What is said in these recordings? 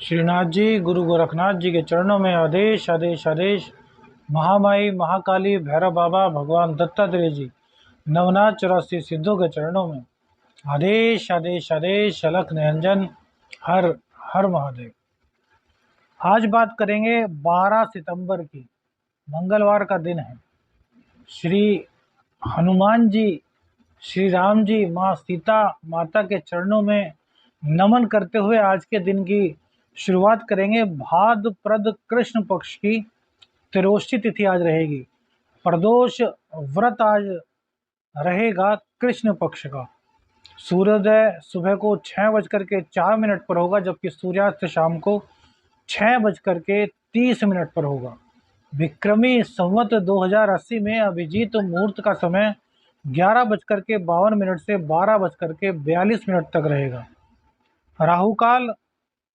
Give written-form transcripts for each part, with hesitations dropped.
श्रीनाथ जी, गुरु गोरखनाथ जी के चरणों में आदेश आदेश आदेश। महामाई महाकाली भैरव बाबा भगवान दत्तात्रेय जी नवनाथ 84 सिद्धों के चरणों में आदेश आदेश आदेश। अलख निरंजन हर हर महादेव। आज बात करेंगे 12 सितंबर की, मंगलवार का दिन है। श्री हनुमान जी, श्री राम जी, माँ सीता माता के चरणों में नमन करते हुए आज के दिन की शुरुआत करेंगे। भाद्रपद कृष्ण पक्ष की त्रियोदशी तिथि आज रहेगी। प्रदोष व्रत आज रहेगा कृष्ण पक्ष का। सूर्योदय सुबह को 6:04 पर होगा, जबकि सूर्यास्त शाम को 6:30 पर होगा। विक्रमी संवत 2080 में अभिजीत मुहूर्त का समय 11:52 से 12:42 तक रहेगा। राहु काल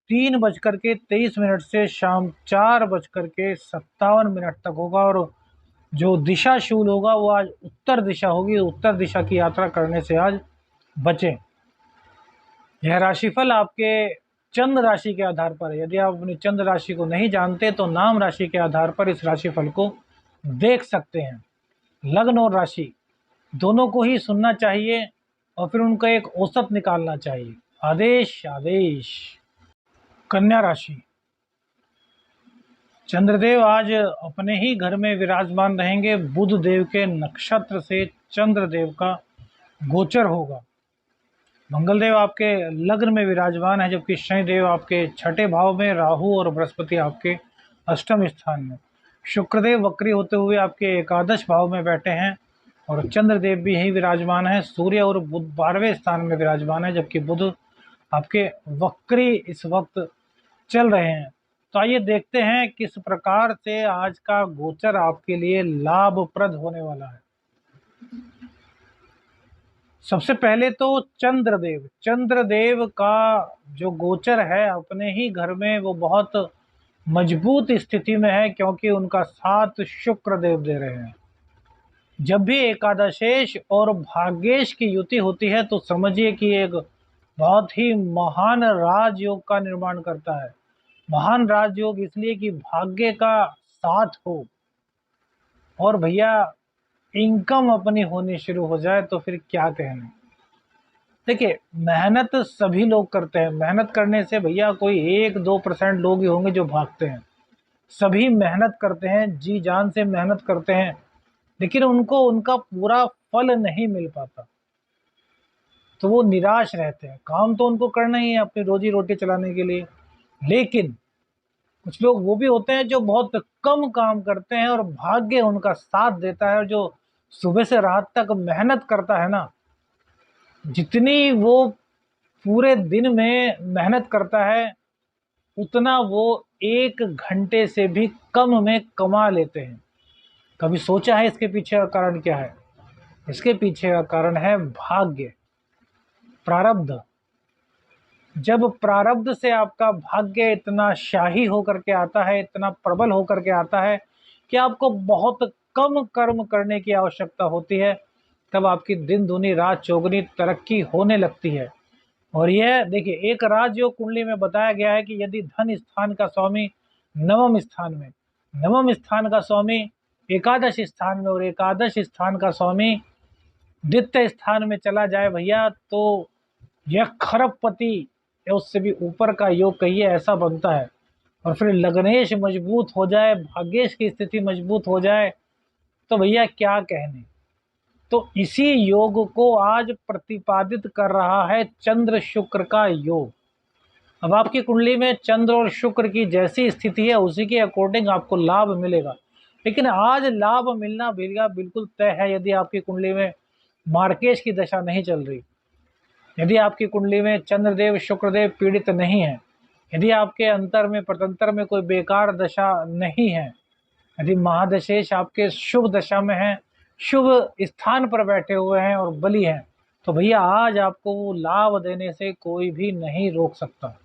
3:23 से शाम 4:57 तक होगा। और जो दिशा शूल होगा वो आज उत्तर दिशा होगी। उत्तर दिशा की यात्रा करने से आज बचें। यह राशिफल आपके चंद्र राशि के आधार पर है। यदि आप अपनी चंद्र राशि को नहीं जानते तो नाम राशि के आधार पर इस राशिफल को देख सकते हैं। लग्न और राशि दोनों को ही सुनना चाहिए और फिर उनका एक औसत निकालना चाहिए। आदेश आदेश। कन्या राशि, चंद्रदेव आज अपने ही घर में विराजमान रहेंगे। बुध देव के नक्षत्र से चंद्रदेव का गोचर होगा। मंगल देव आपके लग्न में विराजमान है, जबकि शनि देव आपके छठे भाव में, राहु और बृहस्पति आपके अष्टम स्थान में, शुक्रदेव वक्री होते हुए आपके एकादश भाव में बैठे हैं और चंद्रदेव भी यही विराजमान है। सूर्य और बुध 12वें स्थान में विराजमान है, जबकि बुध आपके वक्री इस वक्त चल रहे हैं। तो आइए देखते हैं किस प्रकार से आज का गोचर आपके लिए लाभप्रद होने वाला है। सबसे पहले तो चंद्रदेव का जो गोचर है अपने ही घर में वो बहुत मजबूत स्थिति में है, क्योंकि उनका साथ शुक्रदेव दे रहे हैं। जब भी एकादशेश और भाग्येश की युति होती है तो समझिए कि एक बहुत ही महान राजयोग का निर्माण करता है। महान राजयोग इसलिए कि भाग्य का साथ हो और भैया इनकम अपनी होनी शुरू हो जाए तो फिर क्या कहने। देखिए, मेहनत सभी लोग करते हैं। मेहनत करने से भैया कोई 1-2% लोग ही होंगे जो भागते हैं। सभी मेहनत करते हैं, जी जान से मेहनत करते हैं, लेकिन उनको उनका पूरा फल नहीं मिल पाता तो वो निराश रहते हैं। काम तो उनको करना ही है अपनी रोजी रोटी चलाने के लिए, लेकिन कुछ लोग वो भी होते हैं जो बहुत कम काम करते हैं और भाग्य उनका साथ देता है। और जो सुबह से रात तक मेहनत करता है ना, जितनी वो पूरे दिन में मेहनत करता है उतना वो 1 घंटे से भी कम में कमा लेते हैं। कभी सोचा है इसके पीछे का कारण क्या है? इसके पीछे का कारण है भाग्य, प्रारब्ध। जब प्रारब्ध से आपका भाग्य इतना शाही होकर के आता है, इतना प्रबल होकर के आता है कि आपको बहुत कम कर्म करने की आवश्यकता होती है, तब आपकी दिन दूनी रात चौगुनी तरक्की होने लगती है। और यह देखिए, एक राजयोग कुंडली में बताया गया है कि यदि धन स्थान का स्वामी नवम स्थान में, नवम स्थान का स्वामी एकादश स्थान में और एकादश स्थान का स्वामी द्वितीय स्थान में चला जाए भैया, तो यह खरबपति या उससे भी ऊपर का योग कहिए ऐसा बनता है। और फिर लग्नेश मजबूत हो जाए, भाग्येश की स्थिति मजबूत हो जाए तो भैया क्या कहने। तो इसी योग को आज प्रतिपादित कर रहा है चंद्र शुक्र का योग। अब आपकी कुंडली में चंद्र और शुक्र की जैसी स्थिति है उसी के अकॉर्डिंग आपको लाभ मिलेगा, लेकिन आज लाभ मिलना भैया बिल्कुल तय है यदि आपकी कुंडली में मार्केश की दशा नहीं चल रही, यदि आपकी कुंडली में चंद्रदेव शुक्रदेव पीड़ित नहीं है, यदि आपके अंतर में प्रतंतर में कोई बेकार दशा नहीं है, यदि महादशेश आपके शुभ दशा में है, शुभ स्थान पर बैठे हुए हैं और बली हैं, तो भैया आज आपको वो लाभ देने से कोई भी नहीं रोक सकता।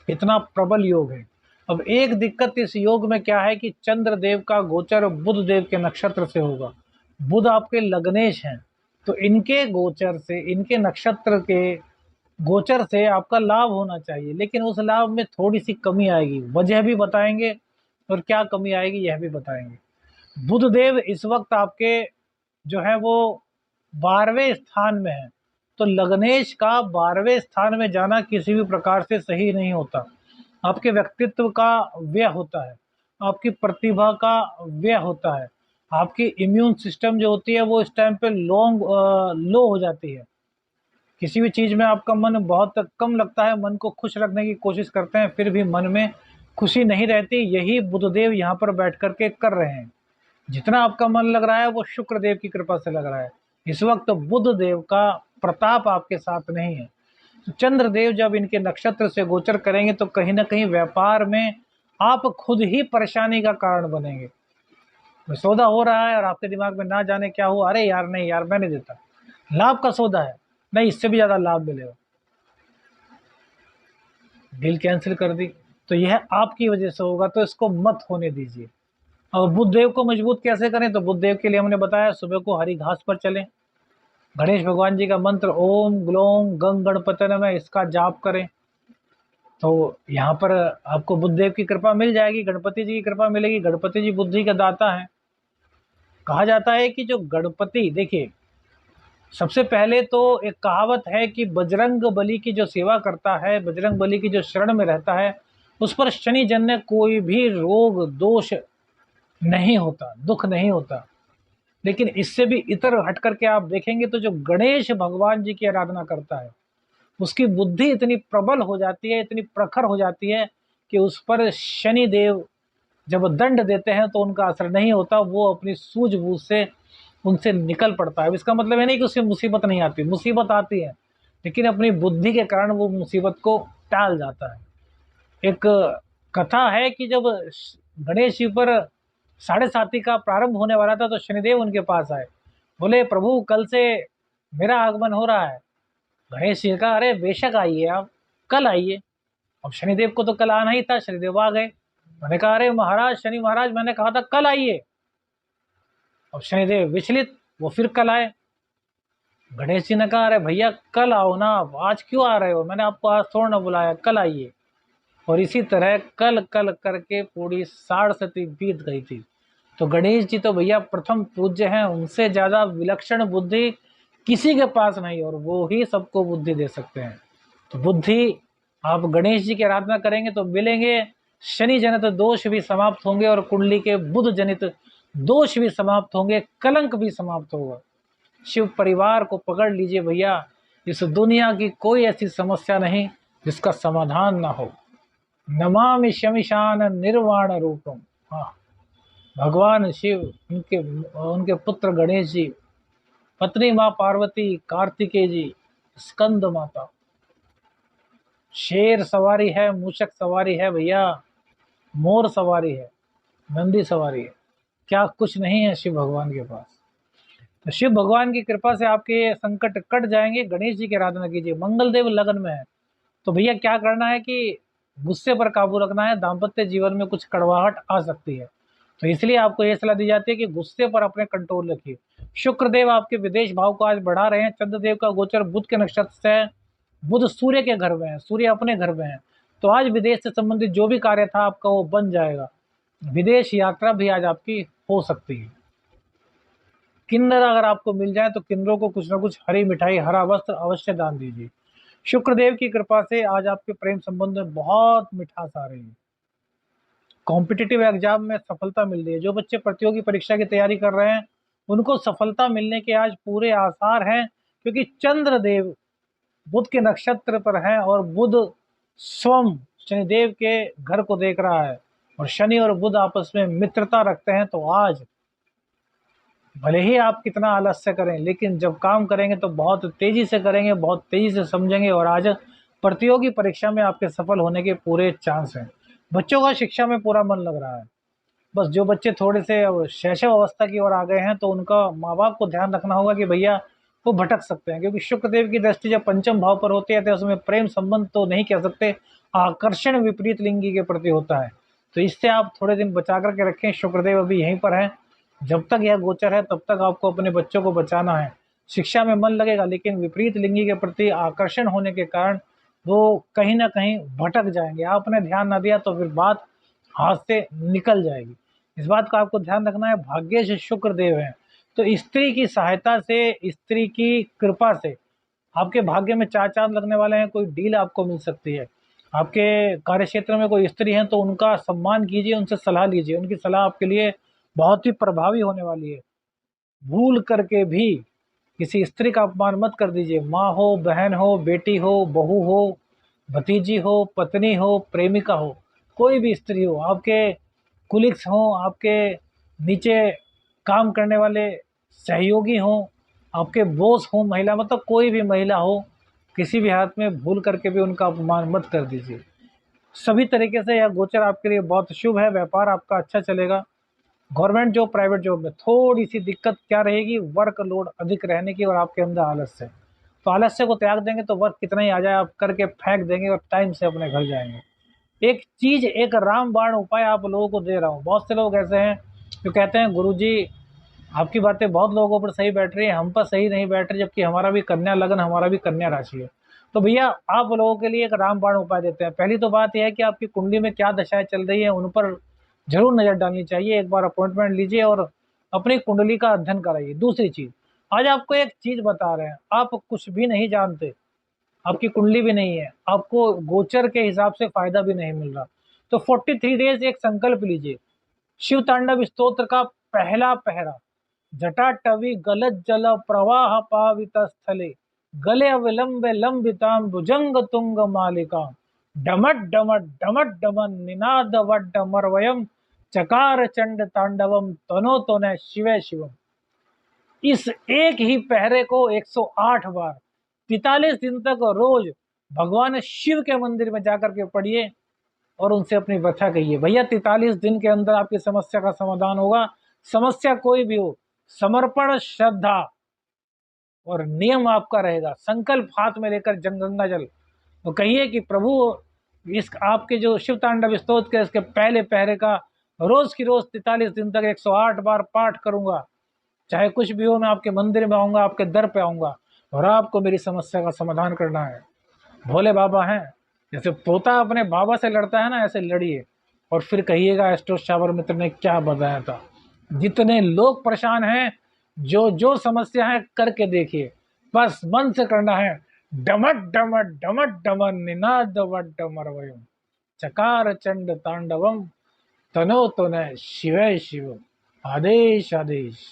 इतना प्रबल योग है। अब एक दिक्कत इस योग में क्या है कि चंद्रदेव का गोचर बुध देव के नक्षत्र से होगा। बुध आपके लग्नेश हैं, तो इनके गोचर से, इनके नक्षत्र के गोचर से आपका लाभ होना चाहिए, लेकिन उस लाभ में थोड़ी सी कमी आएगी, वजह भी बताएंगे और क्या कमी आएगी यह भी बताएंगे। बुध देव इस वक्त आपके जो है वो 12वें स्थान में है, तो लग्नेश का 12वें स्थान में जाना किसी भी प्रकार से सही नहीं होता। आपके व्यक्तित्व का व्यय होता है, आपकी प्रतिभा का व्यय होता है, आपकी इम्यून सिस्टम जो होती है वो इस टाइम पे लो हो जाती है। किसी भी चीज़ में आपका मन बहुत कम लगता है, मन को खुश रखने की कोशिश करते हैं, फिर भी मन में खुशी नहीं रहती। यही बुधदेव यहाँ पर बैठ करके कर रहे हैं। जितना आपका मन लग रहा है वो शुक्र देव की कृपा से लग रहा है। इस वक्त बुध देव का प्रताप आपके साथ नहीं है। तो चंद्रदेव जब इनके नक्षत्र से गोचर करेंगे तो कहीं ना कहीं व्यापार में आप खुद ही परेशानी का कारण बनेंगे। सौदा हो रहा है और आपके दिमाग में ना जाने क्या हो, अरे यार नहीं यार मैं नहीं देता, लाभ का सौदा है, नहीं इससे भी ज्यादा लाभ मिलेगा, डील कैंसिल कर दी, तो यह आपकी वजह से होगा, तो इसको मत होने दीजिए। और बुध देव को मजबूत कैसे करें, तो बुध देव के लिए हमने बताया सुबह को हरी घास पर चलें, गणेश भगवान जी का मंत्र ओम ग्लोम गंग गणपति नमः इसका जाप करें, तो यहाँ पर आपको बुध देव की कृपा मिल जाएगी, गणपति जी की कृपा मिलेगी। गणपति जी बुद्धि का दाता है। कहा जाता है कि जो गणपति, देखिए सबसे पहले तो एक कहावत है कि बजरंग बली की जो सेवा करता है, बजरंग बली की जो शरण में रहता है, उस पर शनि जन्य कोई भी रोग दोष नहीं होता, दुख नहीं होता। लेकिन इससे भी इतर हट करके आप देखेंगे तो जो गणेश भगवान जी की आराधना करता है उसकी बुद्धि इतनी प्रबल हो जाती है, इतनी प्रखर हो जाती है कि उस पर शनि देव जब दंड देते हैं तो उनका असर नहीं होता, वो अपनी सूझबूझ से उनसे निकल पड़ता है। इसका मतलब है नहीं कि उससे मुसीबत नहीं आती, मुसीबत आती है, लेकिन अपनी बुद्धि के कारण वो मुसीबत को टाल जाता है। एक कथा है कि जब गणेश जी पर 7.5 का प्रारंभ होने वाला था तो शनिदेव उनके पास आए, बोले प्रभु कल से मेरा आगमन हो रहा है। गणेश जी ने कहा अरे बेशक आइए, आप कल आइए। अब शनिदेव को तो कल आना ही था, शनिदेव आ गए। मैंने कहा अरे महाराज, शनि महाराज मैंने कहा था कल आइए। अब शनिदेव विचलित, वो फिर कल आए। गणेश जी ने कहा अरे भैया कल आओ ना, आप आज क्यों आ रहे हो, मैंने आपको आज थोड़ा ना बुलाया, कल आइए। और इसी तरह कल कल करके पूरी 60 बीत गई थी। तो गणेश जी तो भैया प्रथम पूज्य हैं, उनसे ज्यादा विलक्षण बुद्धि किसी के पास नहीं, और वो ही सबको बुद्धि दे सकते हैं। तो बुद्धि आप गणेश जी की आराधना करेंगे तो मिलेंगे, शनि जनित दोष भी समाप्त होंगे और कुंडली के बुध जनित दोष भी समाप्त होंगे, कलंक भी समाप्त होगा। शिव परिवार को पकड़ लीजिए भैया, इस दुनिया की कोई ऐसी समस्या नहीं जिसका समाधान ना हो। नमामि शमिशान निर्वाण रूपम। हाँ, भगवान शिव, उनके उनके पुत्र गणेश जी, पत्नी माँ पार्वती, कार्तिकेय जी, स्कंद माता, शेर सवारी है, मूषक सवारी है भैया, मोर सवारी है, नंदी सवारी है, क्या कुछ नहीं है शिव भगवान के पास। तो शिव भगवान की कृपा से आपके संकट कट जाएंगे। गणेश जी की आराधना कीजिए। मंगल देव लगन में है तो भैया क्या करना है कि गुस्से पर काबू रखना है, दाम्पत्य जीवन में कुछ कड़वाहट आ सकती है, तो इसलिए आपको यह सलाह दी जाती है कि गुस्से पर अपने कंट्रोल रखिए। शुक्र देव आपके विदेश भाव को आज बढ़ा रहे हैं। चंद्रदेव का गोचर बुध के नक्षत्र से है, बुध सूर्य के घर में है, सूर्य अपने घर में है, तो आज विदेश से संबंधित जो भी कार्य था आपका वो बन जाएगा। विदेश यात्रा भी आज आपकी हो सकती है। किन्नर अगर आपको मिल जाए तो किन्नरों को कुछ ना कुछ हरी मिठाई, हरा वस्त्र अवश्य दान दीजिए। शुक्रदेव की कृपा से आज आपके प्रेम संबंध में बहुत मिठास आ रही है। कॉम्पिटिटिव एग्जाम में सफलता मिल रही है। जो बच्चे प्रतियोगी परीक्षा की तैयारी कर रहे हैं उनको सफलता मिलने के आज पूरे आसार हैं, क्योंकि चंद्रदेव बुध के नक्षत्र पर है और बुध स्वयं शनिदेव के घर को देख रहा है, और शनि और बुध आपस में मित्रता रखते हैं। तो आज भले ही आप कितना आलस्य करें, लेकिन जब काम करेंगे तो बहुत तेजी से करेंगे, बहुत तेजी से समझेंगे, और आज प्रतियोगी परीक्षा में आपके सफल होने के पूरे चांस हैं। बच्चों का शिक्षा में पूरा मन लग रहा है। बस जो बच्चे थोड़े से शैशव अवस्था की ओर आ गए हैं तो उनका माँ बाप को ध्यान रखना होगा कि भैया वो भटक सकते हैं, क्योंकि शुक्रदेव की दृष्टि जब पंचम भाव पर होती है तो उसमें प्रेम संबंध तो नहीं कह सकते, आकर्षण विपरीत लिंगी के प्रति होता है। तो इससे आप थोड़े दिन बचा करके रखें। शुक्रदेव अभी यहीं पर है, जब तक यह गोचर है तब तक आपको अपने बच्चों को बचाना है। शिक्षा में मन लगेगा, लेकिन विपरीत लिंगी के प्रति आकर्षण होने के कारण वो कहीं ना कहीं भटक जाएंगे। आपने ध्यान ना दिया तो फिर बात हाथ से निकल जाएगी। इस बात का आपको ध्यान रखना है। भाग्य से शुक्र देव है, तो स्त्री की सहायता से, स्त्री की कृपा से आपके भाग्य में चार चांद लगने वाले हैं। कोई डील आपको मिल सकती है। आपके कार्य क्षेत्र में कोई स्त्री हैं तो उनका सम्मान कीजिए, उनसे सलाह लीजिए, उनकी सलाह आपके लिए बहुत ही प्रभावी होने वाली है। भूल करके भी किसी स्त्री का अपमान मत कर दीजिए। माँ हो, बहन हो, बेटी हो, बहू हो, भतीजी हो, पत्नी हो, प्रेमिका हो, कोई भी स्त्री हो, आपके कुलिग्स हो, आपके नीचे काम करने वाले सहयोगी हो, आपके बॉस हो, महिला, मतलब कोई भी महिला हो, किसी भी हाथ में भूल करके भी उनका अपमान मत कर दीजिए। सभी तरीके से यह गोचर आपके लिए बहुत शुभ है। व्यापार आपका अच्छा चलेगा। गवर्नमेंट जॉब, प्राइवेट जॉब में थोड़ी सी दिक्कत क्या रहेगी, वर्कलोड अधिक रहने की और आपके अंदर आलस्य। तो आलस्य को त्याग देंगे तो वर्क कितना ही आ जाए आप करके फेंक देंगे और टाइम से अपने घर जाएंगे। एक चीज, एक रामबाण उपाय आप लोगों को दे रहा हूँ। बहुत से लोग ऐसे हैं जो कहते हैं गुरुजी आपकी बातें बहुत लोगों पर सही बैठ रही है, हम पर सही नहीं बैठ रही, जबकि हमारा भी कन्या लगन, हमारा भी कन्या राशि है। तो भैया आप लोगों के लिए एक रामबाण उपाय देते हैं। पहली तो बात यह है कि आपकी कुंडली में क्या दशाएं चल रही है उन पर जरूर नजर डालनी चाहिए। एक बार अपॉइंटमेंट लीजिए और अपनी कुंडली का अध्ययन कराइए। दूसरी चीज, आज आपको एक चीज बता रहे हैं, आप कुछ भी नहीं जानते, आपकी कुंडली भी नहीं है, आपको गोचर के हिसाब से फायदा भी नहीं मिल रहा, तो 43 डेज एक संकल्प लीजिए। शिव तांडव स्तोत्र का पहला पहरा, जटाटवी गलत जल प्रवाह पावित स्थले गले अविलंब लंबिताम भुजंग तुंग मालिका डमट डमट डमट डमन निनाद वड्डमरवयम चकार चंड तांडवम तनो तोने शिवे शिवम। इस एक ही पहरे को 108 बार 43 दिन तक रोज भगवान शिव के मंदिर में जाकर के पढ़िए और उनसे अपनी व्यथा कहिए। भैया 43 दिन के अंदर आपकी समस्या का समाधान होगा। समस्या कोई भी हो, समर्पण, श्रद्धा और नियम आपका रहेगा। संकल्प हाथ में लेकर गंगा जल तो कहिए कि प्रभु इस आपके जो शिव तांडव स्तोत्र के इसके पहले पहरे का रोज की रोज 43 दिन तक 108 बार पाठ करूंगा। चाहे कुछ भी हो, मैं आपके मंदिर में आऊंगा, आपके दर पे आऊंगा और आपको मेरी समस्या का समाधान करना है। भोले बाबा हैं, जैसे तोता अपने बाबा से लड़ता है ना, ऐसे लड़िए और फिर कहिएगा एस्ट्रो शावर मित्र ने क्या बताया था। जितने लोग परेशान हैं, जो जो समस्या है करके देखिए, बस मन से करना है। डमट डमट डमट डमन निनाद वड्डमरवयम चकार चंड तांडवम तनो तनय शिवय शिव। आदेश आदेश।